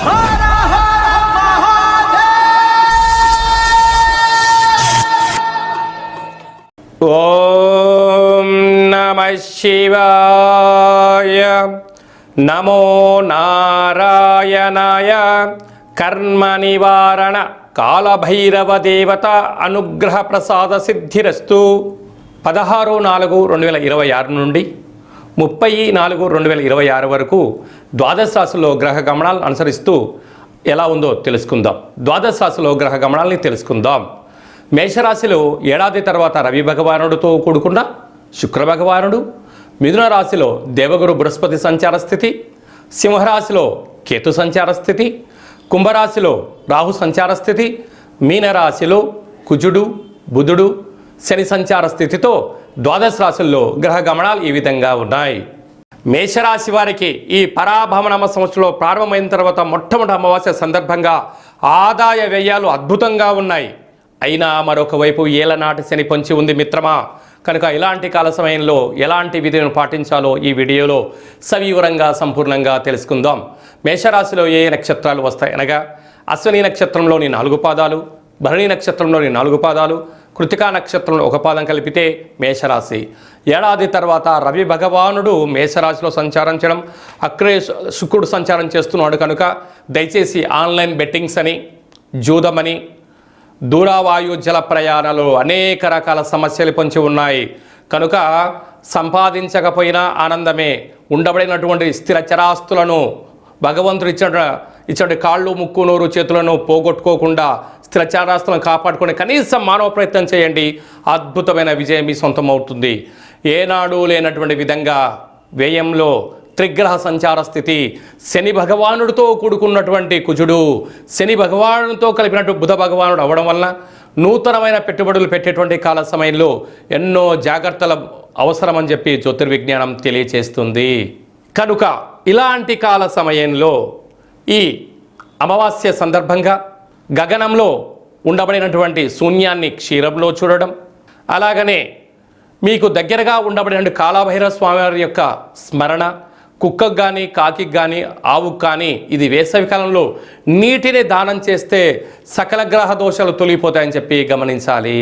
ఓం నమః శివాయ. నమో నారాయణాయ. కర్మ నివారణ కాలభైరవ దేవత అనుగ్రహ ప్రసాద సిద్ధిరస్తు. 16/4/2026 నుండి 30/4/2026 వరకు ద్వాదశ రాశిలో గ్రహ గమనాలను అనుసరిస్తూ ఎలా ఉందో తెలుసుకుందాం. ద్వాదశ రాశిలో గ్రహ గమనాలని తెలుసుకుందాం. మేషరాశిలో ఏడాది తర్వాత రవి భగవానుడితో కూడుకున్న శుక్ర భగవానుడు, మిథున రాశిలో దేవగురు బృహస్పతి సంచార స్థితి, సింహరాశిలో కేతు సంచార స్థితి, కుంభరాశిలో రాహు సంచార స్థితి, మీనరాశిలో కుజుడు బుధుడు శని సంచార స్థితితో ద్వాదశ రాశుల్లో గ్రహ గమనాలు ఈ విధంగా ఉన్నాయి. మేషరాశి వారికి ఈ పరాభవనమ సంవత్సరంలో ప్రారంభమైన తర్వాత మొట్టమొదటి అమావాస్య సందర్భంగా ఆదాయ వ్యయాలు అద్భుతంగా ఉన్నాయి. అయినా మరొక వైపు ఏలనాటి శని పొంచి ఉంది మిత్రమా. కనుక ఇలాంటి కాల సమయంలో ఎలాంటి విధులను పాటించాలో ఈ వీడియోలో సవివరంగా సంపూర్ణంగా తెలుసుకుందాం. మేషరాశిలో ఏ నక్షత్రాలు వస్తాయి అనగా అశ్విని నక్షత్రంలోని 4 పాదాలు, భరణి నక్షత్రంలోని 4 పాదాలు, కృతికా నక్షత్రంలో 1 పాదం కలిపితే మేషరాశి. ఏడాది తర్వాత రవి భగవానుడు మేషరాశిలో సంచారం చేయడం, అక్కడే శుక్రుడు సంచారం చేస్తున్నాడు. కనుక దయచేసి ఆన్లైన్ బెట్టింగ్స్ అని, జూదమని, దూరవాయు జల ప్రయాణాలు అనేక రకాల సమస్యలు పొంచి ఉన్నాయి. కనుక సంపాదించకపోయినా ఆనందమే. ఉండబడినటువంటి స్థిర చరాస్తులను భగవంతుడు ఇచ్చిన కాళ్ళు ముక్కు నోరు చేతులను పోగొట్టుకోకుండా స్థిర చరాస్తులను కాపాడుకుని కనీసం మానవ ప్రయత్నం చేయండి. అద్భుతమైన విజయం మీ సొంతం అవుతుంది. ఏనాడు లేనటువంటి విధంగా వ్యయంలో త్రిగ్రహ సంచార స్థితి, శని భగవానుడితో కూడుకున్నటువంటి కుజుడు, శని భగవానుడితో కలిపినట్టు బుధ భగవానుడు అవ్వడం వలన నూతనమైన పెట్టుబడులు పెట్టేటువంటి కాల సమయంలో ఎన్నో జాగ్రత్తల అవసరమని చెప్పి జ్యోతిర్విజ్ఞానం తెలియచేస్తుంది. కనుక ఇలాంటి కాల సమయంలో ఈ అమావాస్య సందర్భంగా గగనంలో ఉండబడినటువంటి శూన్యాన్ని క్షీరంలో చూడడం, అలాగనే మీకు దగ్గరగా ఉండబడిన కాలభైరవ స్వామివారి యొక్క స్మరణ, కుక్కకు కానీ కాకి కానీ ఆవుకు కానీ ఇది వేసవి కాలంలో నీటిని దానం చేస్తే సకల గ్రహ దోషాలు తొలగిపోతాయని చెప్పి గమనించాలి.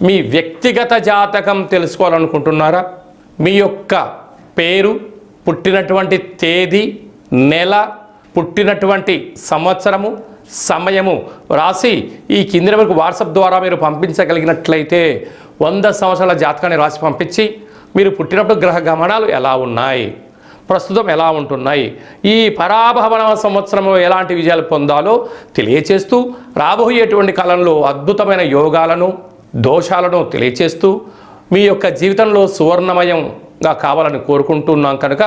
మీ వ్యక్తిగత జాతకం తెలుసుకోవాలనుకుంటున్నారా? మీ యొక్క పేరు, పుట్టినటువంటి తేదీ, నెల, పుట్టినటువంటి సంవత్సరము, సమయము రాసి ఈ కింది వరకు వాట్సాప్ ద్వారా మీరు పంపించగలిగినట్లయితే 100 సంవత్సరాల జాతకాన్ని రాసి పంపించి మీరు పుట్టినప్పుడు గ్రహ గమనాలు ఎలా ఉన్నాయి, ప్రస్తుతం ఎలా ఉంటున్నాయి, ఈ పరాభవన సంవత్సరంలో ఎలాంటి విజయాలు పొందాలో తెలియచేస్తూ రాబోయేటువంటి కాలంలో అద్భుతమైన యోగాలను దోషాలను తెలియచేస్తూ మీ యొక్క జీవితంలో సువర్ణమయంగా కావాలని కోరుకుంటున్నాం. కనుక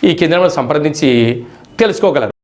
ఈ కేంద్రంలో సంప్రదించి తెలుసుకోగలరు.